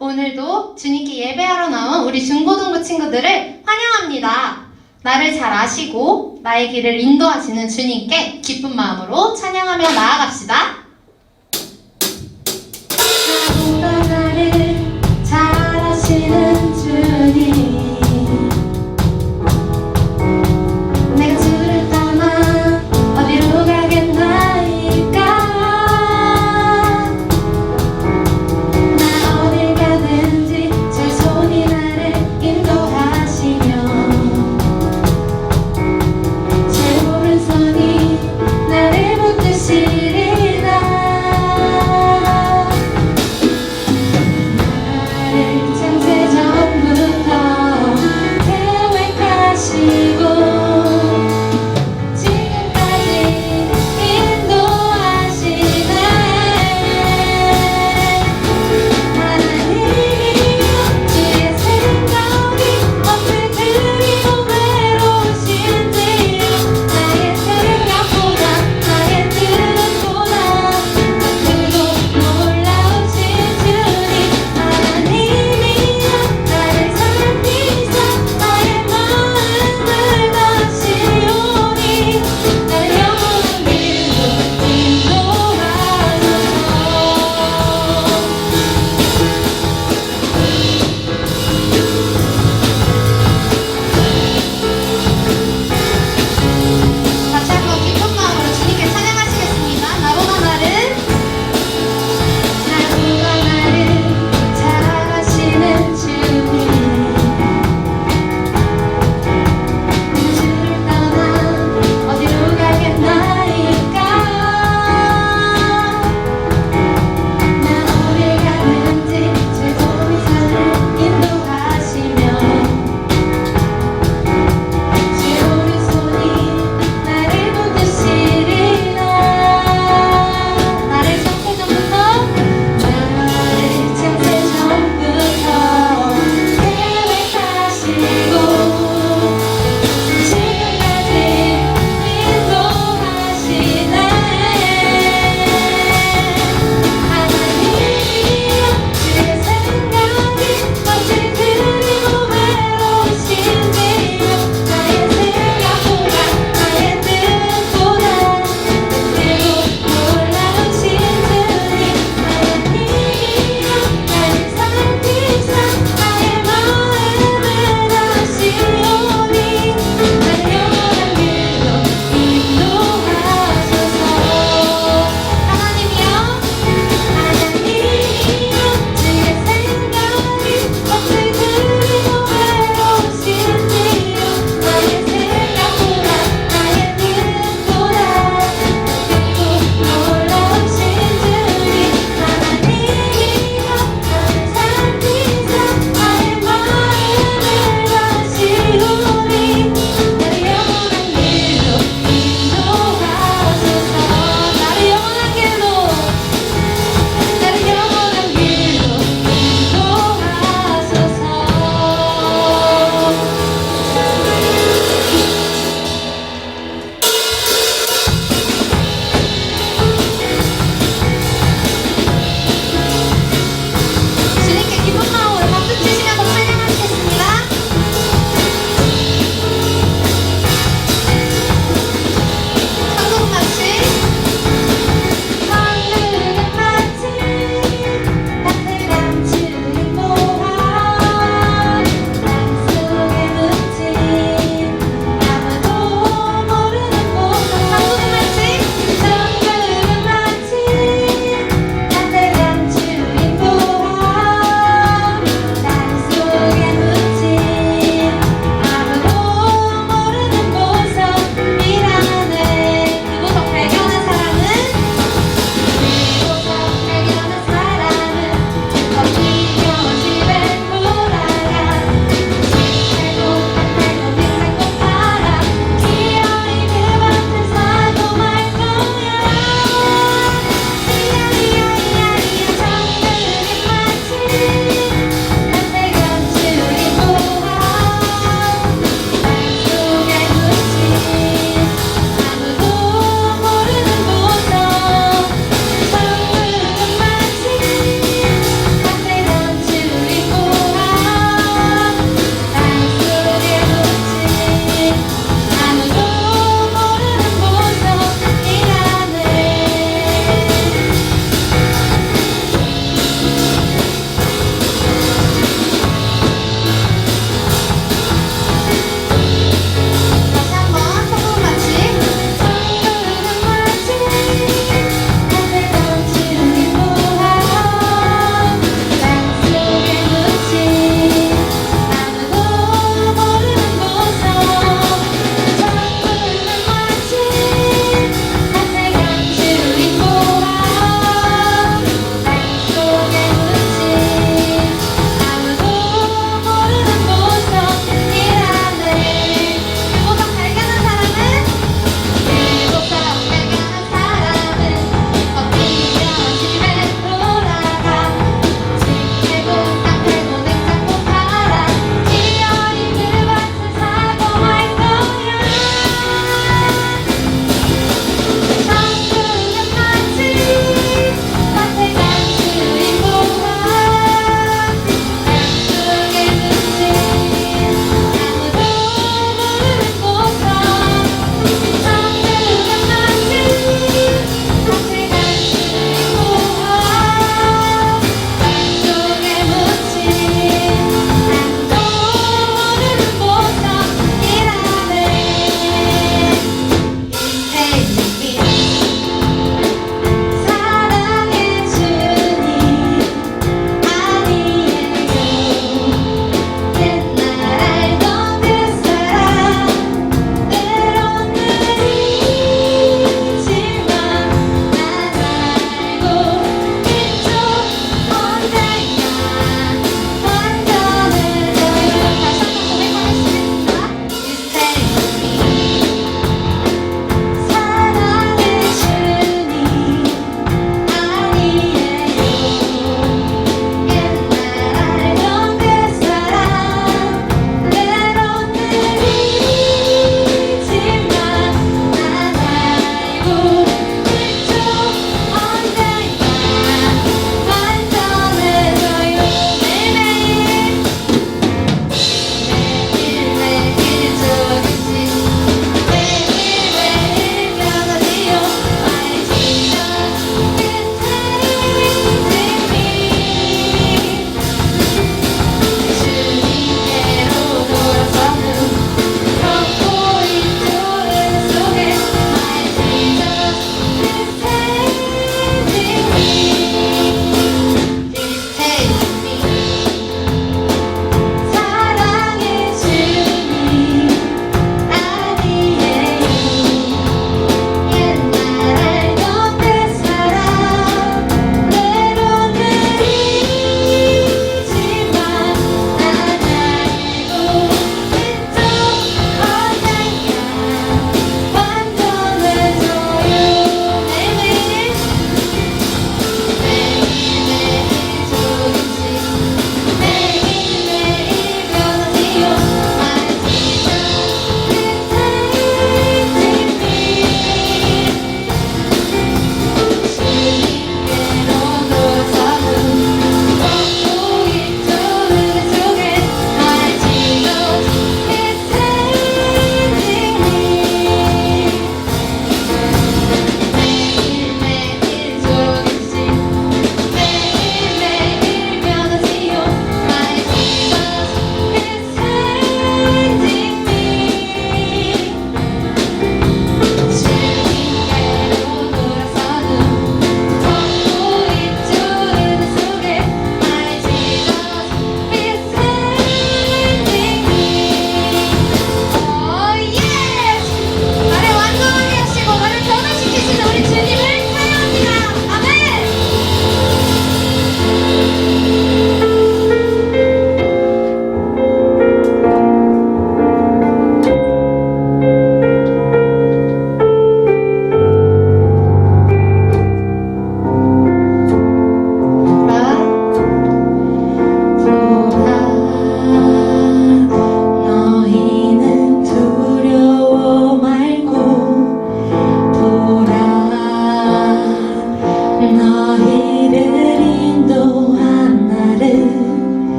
오늘도 주님께 예배하러 나온 우리 중고등부 친구들을 환영합니다. 나를 잘 아시고 나의 길을 인도하시는 주님께 기쁜 마음으로 찬양하며 나아갑시다. 나보다 나를 잘 아시는 주님, 내가 주를 떠나 어디로 가겠나이까. 나 어딜 가든지 제 손이 나를 인도하시며 제 오른손이 나를 붙드시리라.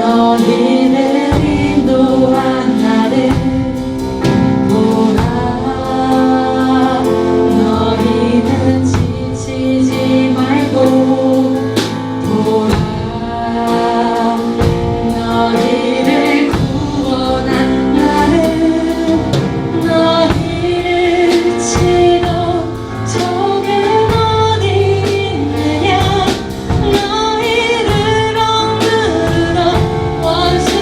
너희를 인도한 나를 보라. 너희는 지치지 말고 보라. 너희를 구원한 나를 너희를 치러 적은 어디 있느냐. 너희를 억누르러 원수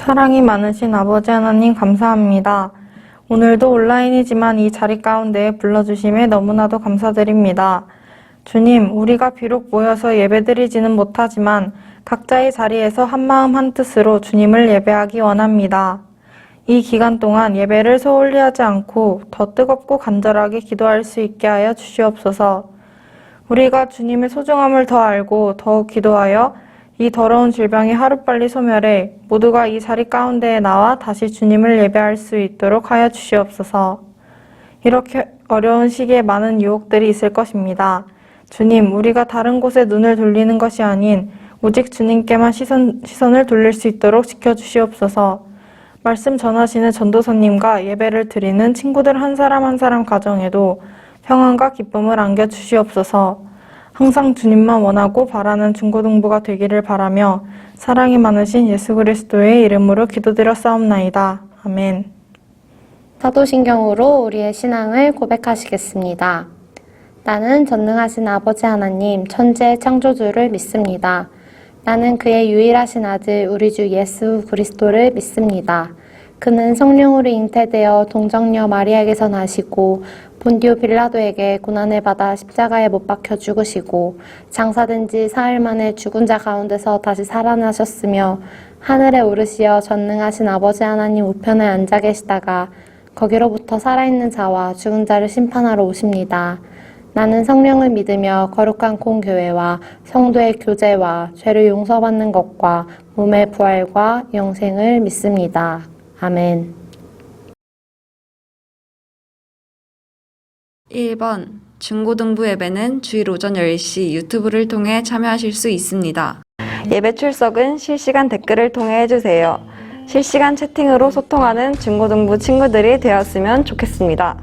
사랑이 많으신 아버지 하나님 감사합니다. 오늘도 온라인이지만 이 자리 가운데에 불러주심에 너무나도 감사드립니다. 주님, 우리가 비록 모여서 예배드리지는 못하지만 각자의 자리에서 한마음 한뜻으로 주님을 예배하기 원합니다. 이 기간 동안 예배를 소홀히 하지 않고 더 뜨겁고 간절하게 기도할 수 있게 하여 주시옵소서. 우리가 주님의 소중함을 더 알고 더 기도하여 이 더러운 질병이 하루빨리 소멸해 모두가 이 자리 가운데에 나와 다시 주님을 예배할 수 있도록 하여 주시옵소서. 이렇게 어려운 시기에 많은 유혹들이 있을 것입니다. 주님, 우리가 다른 곳에 눈을 돌리는 것이 아닌 오직 주님께만 시선을 돌릴 수 있도록 지켜주시옵소서. 말씀 전하시는 전도사님과 예배를 드리는 친구들 한 사람 한 사람 가정에도 평안과 기쁨을 안겨주시옵소서. 항상 주님만 원하고 바라는 중고등부가 되기를 바라며 사랑이 많으신 예수 그리스도의 이름으로 기도드렸사옵나이다. 아멘. 사도신경으로 우리의 신앙을 고백하시겠습니다. 나는 전능하신 아버지 하나님, 천지의 창조주를 믿습니다. 나는 그의 유일하신 아들 우리 주 예수 그리스도를 믿습니다. 그는 성령으로 잉태되어 동정녀 마리아에게서 나시고 본디오 빌라도에게 고난을 받아 십자가에 못 박혀 죽으시고 장사된 지 사흘 만에 죽은 자 가운데서 다시 살아나셨으며 하늘에 오르시어 전능하신 아버지 하나님 우편에 앉아 계시다가 거기로부터 살아있는 자와 죽은 자를 심판하러 오십니다. 나는 성령을 믿으며 거룩한 공교회와 성도의 교제와 죄를 용서받는 것과 몸의 부활과 영생을 믿습니다. 아멘. 1번 중고등부 예배는 주일 오전 10시 유튜브를 통해 참여하실 수 있습니다. 예배 출석은 실시간 댓글을 통해 해주세요. 실시간 채팅으로 소통하는 중고등부 친구들이 되었으면 좋겠습니다.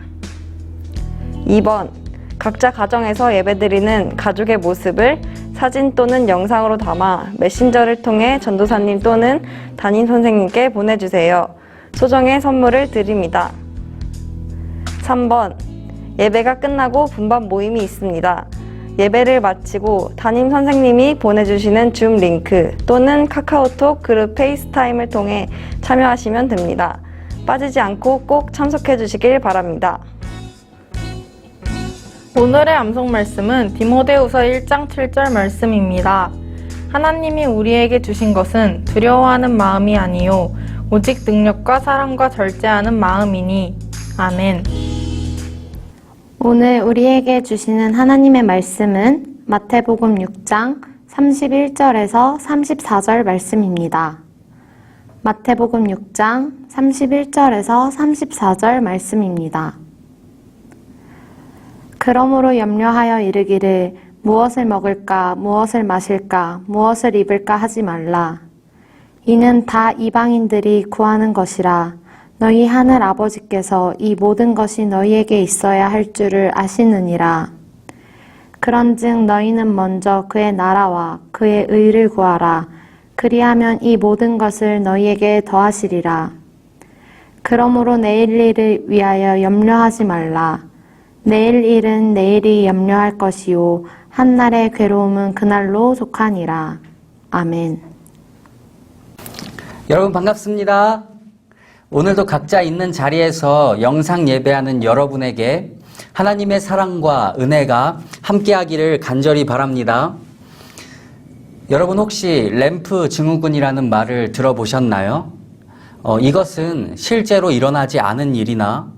2번 각자 가정에서 예배드리는 가족의 모습을 사진 또는 영상으로 담아 메신저를 통해 전도사님 또는 담임 선생님께 보내주세요. 소정의 선물을 드립니다. 3번 예배가 끝나고 분반 모임이 있습니다. 예배를 마치고 담임 선생님이 보내주시는 줌 링크 또는 카카오톡 그룹 페이스타임을 통해 참여하시면 됩니다. 빠지지 않고 꼭 참석해 주시길 바랍니다. 오늘의 암송 말씀은 디모데후서 1장 7절 말씀입니다. 하나님이 우리에게 주신 것은 두려워하는 마음이 아니요 오직 능력과 사랑과 절제하는 마음이니. 아멘. 오늘 우리에게 주시는 하나님의 말씀은 마태복음 6장 31절에서 34절 말씀입니다. 마태복음 6장 31절에서 34절 말씀입니다. 그러므로 염려하여 이르기를 무엇을 먹을까, 무엇을 마실까, 무엇을 입을까 하지 말라. 이는 다 이방인들이 구하는 것이라. 너희 하늘 아버지께서 이 모든 것이 너희에게 있어야 할 줄을 아시느니라. 그런즉 너희는 먼저 그의 나라와 그의 의를 구하라. 그리하면 이 모든 것을 너희에게 더하시리라. 그러므로 내일 일을 위하여 염려하지 말라. 내일 일은 내일이 염려할 것이요 한날의 괴로움은 그날로 속하니라. 아멘. 여러분 반갑습니다. 오늘도 각자 있는 자리에서 영상 예배하는 여러분에게 하나님의 사랑과 은혜가 함께하기를 간절히 바랍니다. 여러분 혹시 램프 증후군이라는 말을 들어보셨나요? 이것은 실제로 일어나지 않은 일이나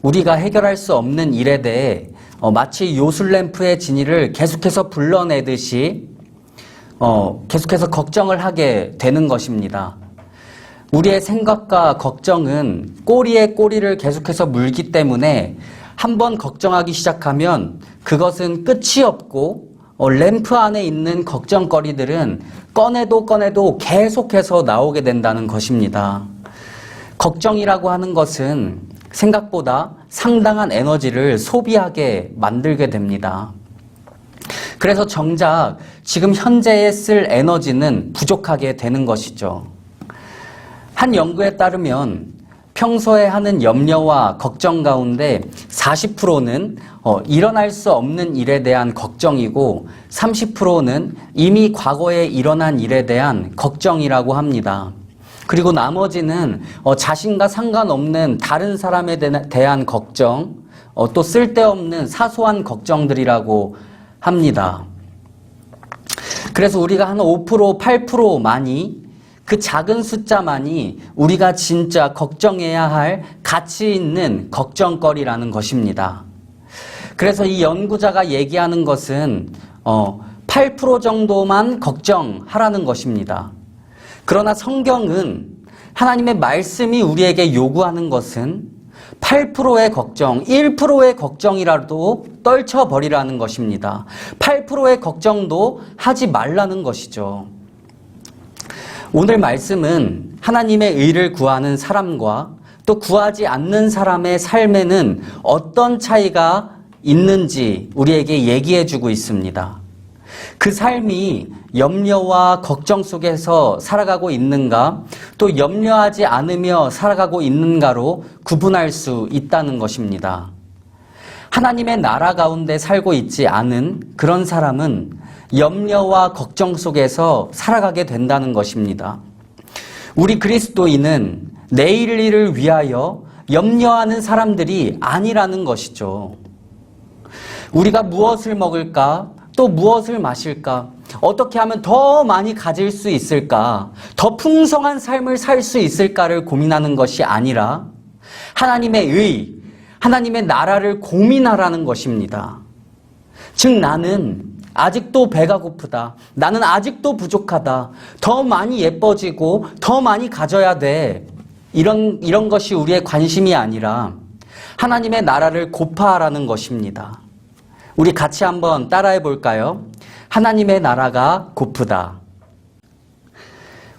우리가 해결할 수 없는 일에 대해 마치 요술램프의 진위를 계속해서 불러내듯이 계속해서 걱정을 하게 되는 것입니다. 우리의 생각과 걱정은 꼬리에 꼬리를 계속해서 물기 때문에 한번 걱정하기 시작하면 그것은 끝이 없고 램프 안에 있는 걱정거리들은 꺼내도 계속해서 나오게 된다는 것입니다. 걱정이라고 하는 것은 생각보다 상당한 에너지를 소비하게 만들게 됩니다. 그래서 정작 지금 현재에 쓸 에너지는 부족하게 되는 것이죠. 한 연구에 따르면 평소에 하는 염려와 걱정 가운데 40%는 일어날 수 없는 일에 대한 걱정이고 30%는 이미 과거에 일어난 일에 대한 걱정이라고 합니다. 그리고 나머지는 자신과 상관없는 다른 사람에 대한 걱정, 또 쓸데없는 사소한 걱정들이라고 합니다. 그래서 우리가 한 5%, 8%만이, 그 작은 숫자만이 우리가 진짜 걱정해야 할 가치 있는 걱정거리라는 것입니다. 그래서 이 연구자가 얘기하는 것은 8% 정도만 걱정하라는 것입니다. 그러나 성경은, 하나님의 말씀이 우리에게 요구하는 것은 8%의 걱정, 1%의 걱정이라도 떨쳐버리라는 것입니다. 8%의 걱정도 하지 말라는 것이죠. 오늘 말씀은 하나님의 의를 구하는 사람과 또 구하지 않는 사람의 삶에는 어떤 차이가 있는지 우리에게 얘기해 주고 있습니다. 그 삶이 염려와 걱정 속에서 살아가고 있는가, 또 염려하지 않으며 살아가고 있는가로 구분할 수 있다는 것입니다. 하나님의 나라 가운데 살고 있지 않은 그런 사람은 염려와 걱정 속에서 살아가게 된다는 것입니다. 우리 그리스도인은 내일 일을 위하여 염려하는 사람들이 아니라는 것이죠. 우리가 무엇을 먹을까? 또 무엇을 마실까? 어떻게 하면 더 많이 가질 수 있을까? 더 풍성한 삶을 살 수 있을까를 고민하는 것이 아니라 하나님의 의, 하나님의 나라를 고민하라는 것입니다. 즉 나는 아직도 배가 고프다. 나는 아직도 부족하다. 더 많이 예뻐지고 더 많이 가져야 돼. 이런 것이 우리의 관심이 아니라 하나님의 나라를 고파하라는 것입니다. 우리 같이 한번 따라해 볼까요? 하나님의 나라가 고프다.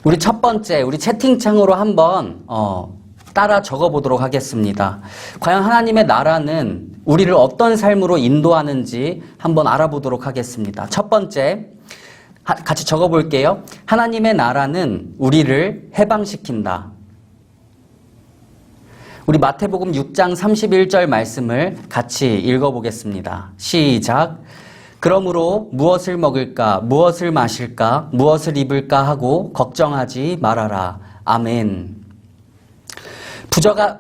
우리 첫 번째, 우리 채팅창으로 한번 따라 적어 보도록 하겠습니다. 과연 하나님의 나라는 우리를 어떤 삶으로 인도하는지 한번 알아보도록 하겠습니다. 첫 번째, 같이 적어 볼게요. 하나님의 나라는 우리를 해방시킨다. 우리 마태복음 6장 31절 말씀을 같이 읽어보겠습니다. 시작. 그러므로 무엇을 먹을까, 무엇을 마실까, 무엇을 입을까 하고 걱정하지 말아라. 아멘.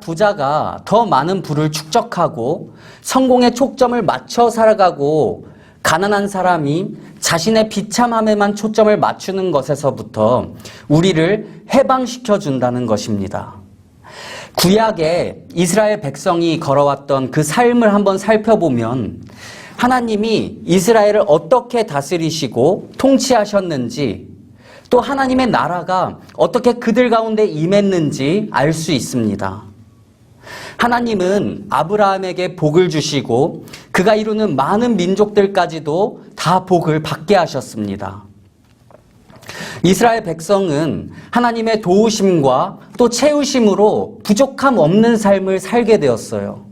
부자가 더 많은 부를 축적하고 성공의 초점을 맞춰 살아가고, 가난한 사람이 자신의 비참함에만 초점을 맞추는 것에서부터 우리를 해방시켜 준다는 것입니다. 구약에 이스라엘 백성이 걸어왔던 그 삶을 한번 살펴보면 하나님이 이스라엘을 어떻게 다스리시고 통치하셨는지, 또 하나님의 나라가 어떻게 그들 가운데 임했는지 알 수 있습니다. 하나님은 아브라함에게 복을 주시고 그가 이루는 많은 민족들까지도 다 복을 받게 하셨습니다. 이스라엘 백성은 하나님의 도우심과 또 채우심으로 부족함 없는 삶을 살게 되었어요.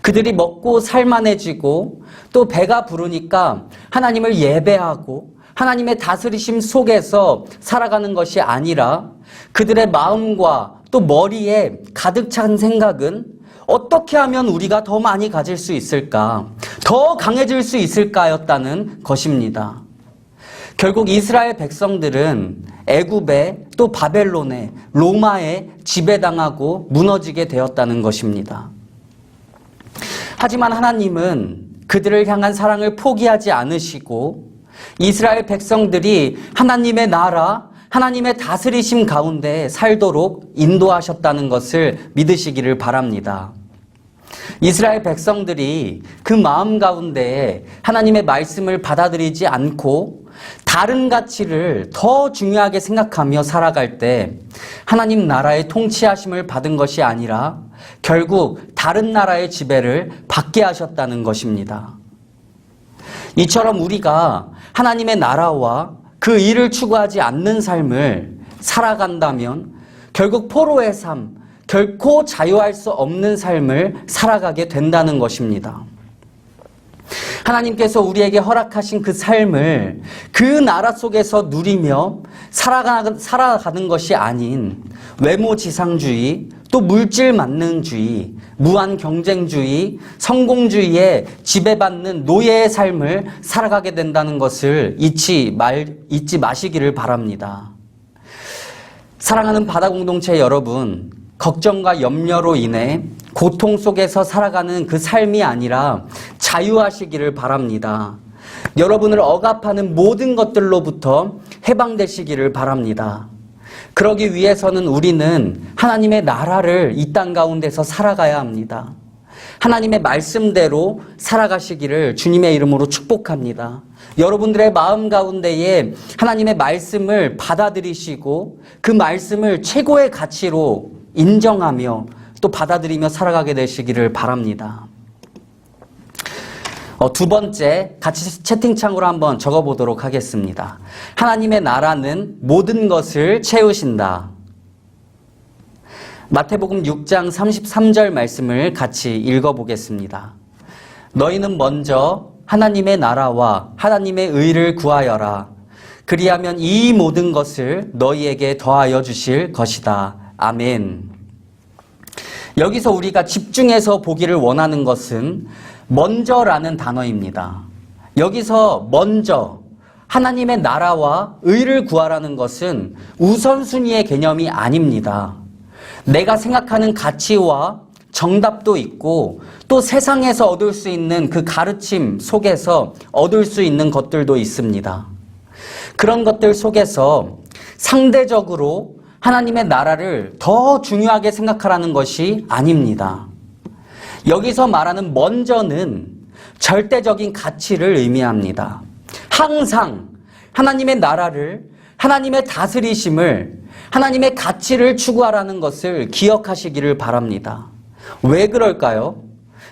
그들이 먹고 살만해지고 또 배가 부르니까 하나님을 예배하고 하나님의 다스리심 속에서 살아가는 것이 아니라 그들의 마음과 또 머리에 가득 찬 생각은 어떻게 하면 우리가 더 많이 가질 수 있을까? 더 강해질 수 있을까였다는 것입니다. 결국 이스라엘 백성들은 애굽에 또 바벨론에 로마에 지배당하고 무너지게 되었다는 것입니다. 하지만 하나님은 그들을 향한 사랑을 포기하지 않으시고 이스라엘 백성들이 하나님의 나라, 하나님의 다스리심 가운데 살도록 인도하셨다는 것을 믿으시기를 바랍니다. 이스라엘 백성들이 그 마음 가운데 하나님의 말씀을 받아들이지 않고 다른 가치를 더 중요하게 생각하며 살아갈 때 하나님 나라의 통치하심을 받은 것이 아니라 결국 다른 나라의 지배를 받게 하셨다는 것입니다. 이처럼 우리가 하나님의 나라와 그 일을 추구하지 않는 삶을 살아간다면 결국 포로의 삶, 결코 자유할 수 없는 삶을 살아가게 된다는 것입니다. 하나님께서 우리에게 허락하신 그 삶을 그 나라 속에서 누리며 살아가는 것이 아닌 외모지상주의, 또 물질 만능주의, 무한 경쟁주의, 성공주의에 지배받는 노예의 삶을 살아가게 된다는 것을 잊지 마시기를 바랍니다. 사랑하는 바다 공동체 여러분, 걱정과 염려로 인해 고통 속에서 살아가는 그 삶이 아니라 자유하시기를 바랍니다. 여러분을 억압하는 모든 것들로부터 해방되시기를 바랍니다. 그러기 위해서는 우리는 하나님의 나라를 이 땅 가운데서 살아가야 합니다. 하나님의 말씀대로 살아가시기를 주님의 이름으로 축복합니다. 여러분들의 마음 가운데에 하나님의 말씀을 받아들이시고 그 말씀을 최고의 가치로 인정하며 또 받아들이며 살아가게 되시기를 바랍니다. 두 번째, 같이 채팅창으로 한번 적어보도록 하겠습니다. 하나님의 나라는 모든 것을 채우신다. 마태복음 6장 33절 말씀을 같이 읽어보겠습니다. 너희는 먼저 하나님의 나라와 하나님의 의를 구하여라. 그리하면 이 모든 것을 너희에게 더하여 주실 것이다. 아멘. 여기서 우리가 집중해서 보기를 원하는 것은 먼저라는 단어입니다. 여기서 먼저 하나님의 나라와 의를 구하라는 것은 우선순위의 개념이 아닙니다. 내가 생각하는 가치와 정답도 있고 또 세상에서 얻을 수 있는 그 가르침 속에서 얻을 수 있는 것들도 있습니다. 그런 것들 속에서 상대적으로 하나님의 나라를 더 중요하게 생각하라는 것이 아닙니다. 여기서 말하는 먼저는 절대적인 가치를 의미합니다. 항상 하나님의 나라를, 하나님의 다스리심을, 하나님의 가치를 추구하라는 것을 기억하시기를 바랍니다. 왜 그럴까요?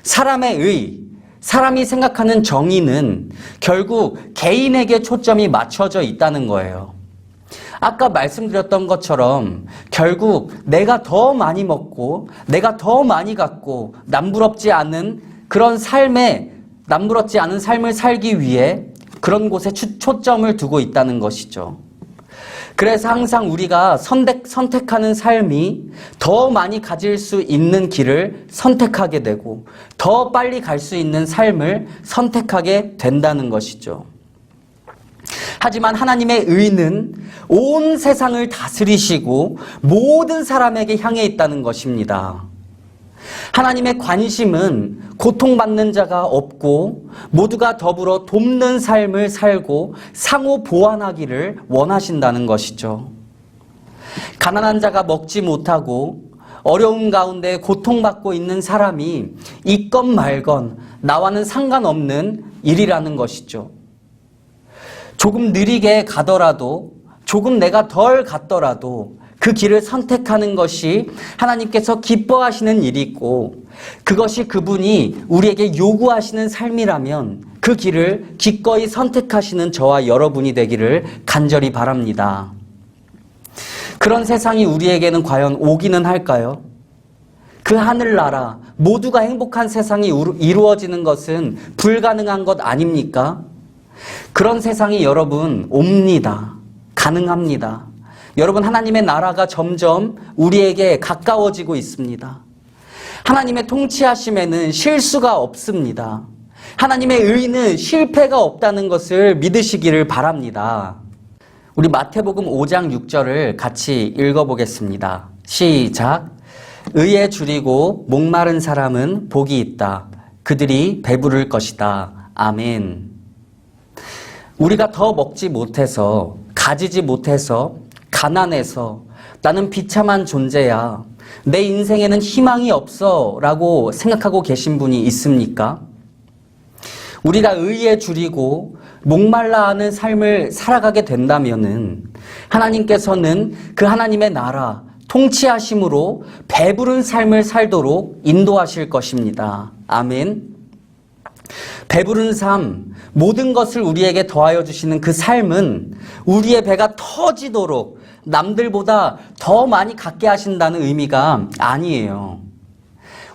사람의 의, 사람이 생각하는 정의는 결국 개인에게 초점이 맞춰져 있다는 거예요. 아까 말씀드렸던 것처럼 결국 내가 더 많이 먹고 내가 더 많이 갖고 남부럽지 않은 그런 남부럽지 않은 삶을 살기 위해 그런 곳에 초점을 두고 있다는 것이죠. 그래서 항상 우리가 선택하는 삶이 더 많이 가질 수 있는 길을 선택하게 되고 더 빨리 갈 수 있는 삶을 선택하게 된다는 것이죠. 하지만 하나님의 의는 온 세상을 다스리시고 모든 사람에게 향해 있다는 것입니다. 하나님의 관심은 고통받는 자가 없고 모두가 더불어 돕는 삶을 살고 상호 보완하기를 원하신다는 것이죠. 가난한 자가 먹지 못하고 어려움 가운데 고통받고 있는 사람이 있건 말건 나와는 상관없는 일이라는 것이죠. 조금 느리게 가더라도, 조금 내가 덜 갔더라도 그 길을 선택하는 것이 하나님께서 기뻐하시는 일이고 그것이 그분이 우리에게 요구하시는 삶이라면 그 길을 기꺼이 선택하시는 저와 여러분이 되기를 간절히 바랍니다. 그런 세상이 우리에게는 과연 오기는 할까요? 그 하늘나라, 모두가 행복한 세상이 이루어지는 것은 불가능한 것 아닙니까? 그런 세상이 여러분 옵니다. 가능합니다. 여러분, 하나님의 나라가 점점 우리에게 가까워지고 있습니다. 하나님의 통치하심에는 실수가 없습니다. 하나님의 의는 실패가 없다는 것을 믿으시기를 바랍니다. 우리 마태복음 5장 6절을 같이 읽어보겠습니다. 시작. 의에 줄이고 목마른 사람은 복이 있다. 그들이 배부를 것이다. 아멘. 우리가 더 먹지 못해서, 가지지 못해서, 가난해서 나는 비참한 존재야, 내 인생에는 희망이 없어 라고 생각하고 계신 분이 있습니까? 우리가 의에 줄이고 목말라 하는 삶을 살아가게 된다면은 하나님께서는 그 하나님의 나라, 통치하심으로 배부른 삶을 살도록 인도하실 것입니다. 아멘. 배부른 삶, 모든 것을 우리에게 더하여 주시는 그 삶은 우리의 배가 터지도록 남들보다 더 많이 갖게 하신다는 의미가 아니에요.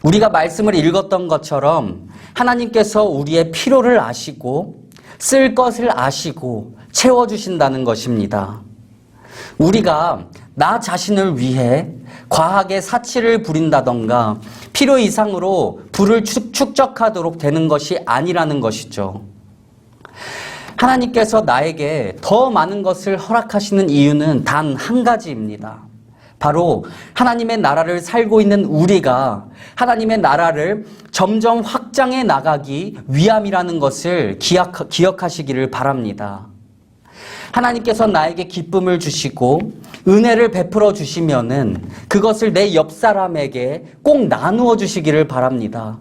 우리가 말씀을 읽었던 것처럼 하나님께서 우리의 필요를 아시고 쓸 것을 아시고 채워주신다는 것입니다. 우리가 나 자신을 위해 과하게 사치를 부린다던가 필요 이상으로 부를 축적하도록 되는 것이 아니라는 것이죠. 하나님께서 나에게 더 많은 것을 허락하시는 이유는 단 한 가지입니다. 바로 하나님의 나라를 살고 있는 우리가 하나님의 나라를 점점 확장해 나가기 위함이라는 것을 기억하시기를 바랍니다. 하나님께서 나에게 기쁨을 주시고 은혜를 베풀어 주시면은 그것을 내 옆 사람에게 꼭 나누어 주시기를 바랍니다.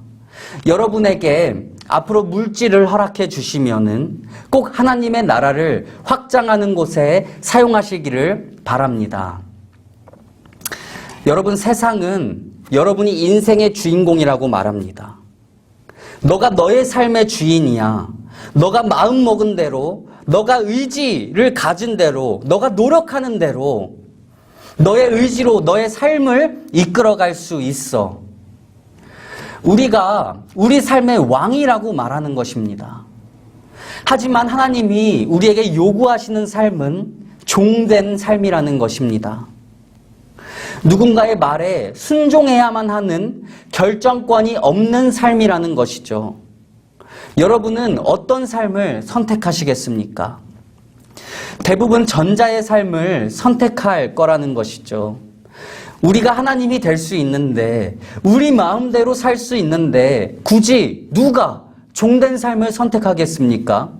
여러분에게 앞으로 물질을 허락해 주시면은 꼭 하나님의 나라를 확장하는 곳에 사용하시기를 바랍니다. 여러분, 세상은 여러분이 인생의 주인공이라고 말합니다. 너가 너의 삶의 주인이야. 너가 마음 먹은 대로, 너가 의지를 가진 대로, 너가 노력하는 대로 너의 의지로 너의 삶을 이끌어갈 수 있어. 우리가 우리 삶의 왕이라고 말하는 것입니다. 하지만 하나님이 우리에게 요구하시는 삶은 종된 삶이라는 것입니다. 누군가의 말에 순종해야만 하는 결정권이 없는 삶이라는 것이죠. 여러분은 어떤 삶을 선택하시겠습니까? 대부분 전자의 삶을 선택할 거라는 것이죠. 우리가 하나님이 될 수 있는데, 우리 마음대로 살 수 있는데 굳이 누가 종된 삶을 선택하겠습니까?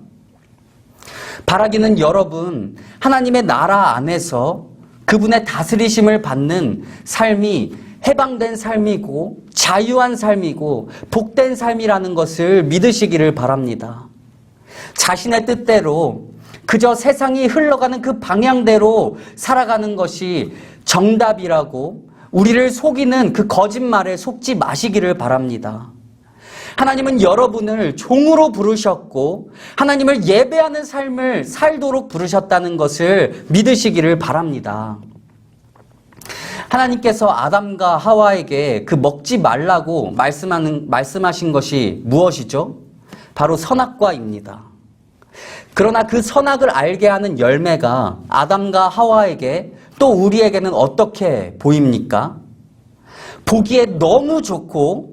바라기는 여러분, 하나님의 나라 안에서 그분의 다스리심을 받는 삶이 해방된 삶이고 자유한 삶이고 복된 삶이라는 것을 믿으시기를 바랍니다. 자신의 뜻대로 그저 세상이 흘러가는 그 방향대로 살아가는 것이 정답이라고 우리를 속이는 그 거짓말에 속지 마시기를 바랍니다. 하나님은 여러분을 종으로 부르셨고 하나님을 예배하는 삶을 살도록 부르셨다는 것을 믿으시기를 바랍니다. 하나님께서 아담과 하와에게 그 먹지 말라고 말씀하신 것이 무엇이죠? 바로 선악과입니다. 그러나 그 선악을 알게 하는 열매가 아담과 하와에게 또 우리에게는 어떻게 보입니까? 보기에 너무 좋고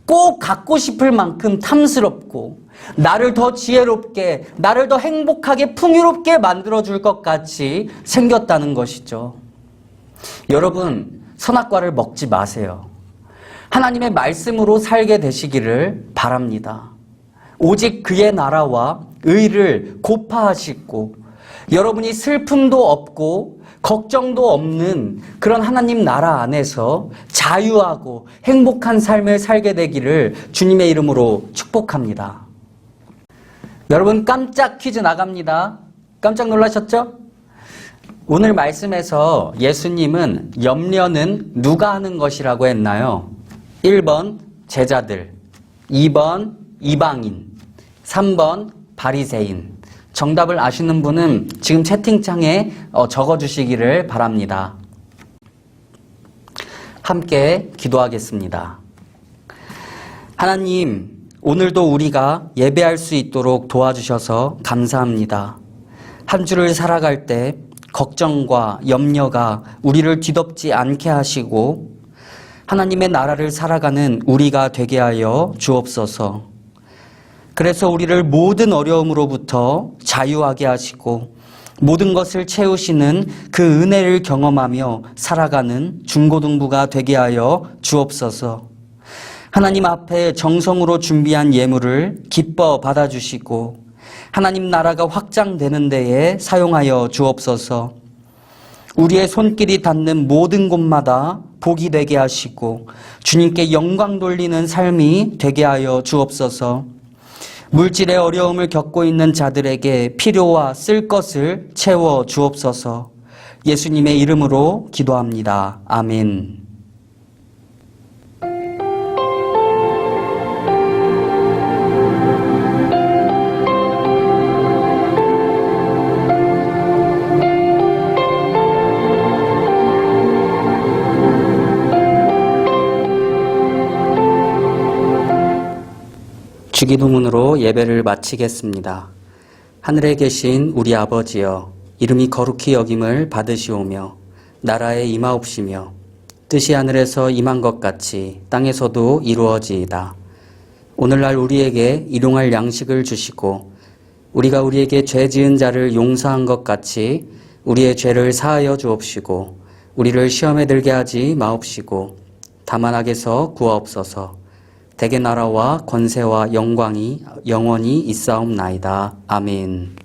꼭 갖고 싶을 만큼 탐스럽고 나를 더 지혜롭게, 나를 더 행복하게 풍요롭게 만들어줄 것 같이 생겼다는 것이죠. 여러분, 선악과를 먹지 마세요. 하나님의 말씀으로 살게 되시기를 바랍니다. 오직 그의 나라와 의를 고파하시고 여러분이 슬픔도 없고 걱정도 없는 그런 하나님 나라 안에서 자유하고 행복한 삶을 살게 되기를 주님의 이름으로 축복합니다. 여러분, 깜짝 퀴즈 나갑니다. 깜짝 놀라셨죠? 오늘 말씀에서 예수님은 염려는 누가 하는 것이라고 했나요? 1번 제자들, 2번 이방인, 3번 바리새인. 정답을 아시는 분은 지금 채팅창에 적어주시기를 바랍니다. 함께 기도하겠습니다. 하나님, 오늘도 우리가 예배할 수 있도록 도와주셔서 감사합니다. 한 주를 살아갈 때 걱정과 염려가 우리를 뒤덮지 않게 하시고 하나님의 나라를 살아가는 우리가 되게 하여 주옵소서. 그래서 우리를 모든 어려움으로부터 자유하게 하시고 모든 것을 채우시는 그 은혜를 경험하며 살아가는 중고등부가 되게 하여 주옵소서. 하나님 앞에 정성으로 준비한 예물을 기뻐 받아주시고 하나님 나라가 확장되는 데에 사용하여 주옵소서. 우리의 손길이 닿는 모든 곳마다 복이 되게 하시고 주님께 영광 돌리는 삶이 되게 하여 주옵소서. 물질의 어려움을 겪고 있는 자들에게 필요와 쓸 것을 채워 주옵소서. 예수님의 이름으로 기도합니다. 아멘. 주기도문으로 예배를 마치겠습니다. 하늘에 계신 우리 아버지여, 이름이 거룩히 여김을 받으시오며 나라에 임하옵시며 뜻이 하늘에서 임한 것 같이 땅에서도 이루어지이다. 오늘날 우리에게 일용할 양식을 주시고 우리가 우리에게 죄 지은 자를 용서한 것 같이 우리의 죄를 사하여 주옵시고 우리를 시험에 들게 하지 마옵시고 다만 악에서 구하옵소서. 대개 나라와 권세와 영광이 영원히 있사옵나이다. 아멘.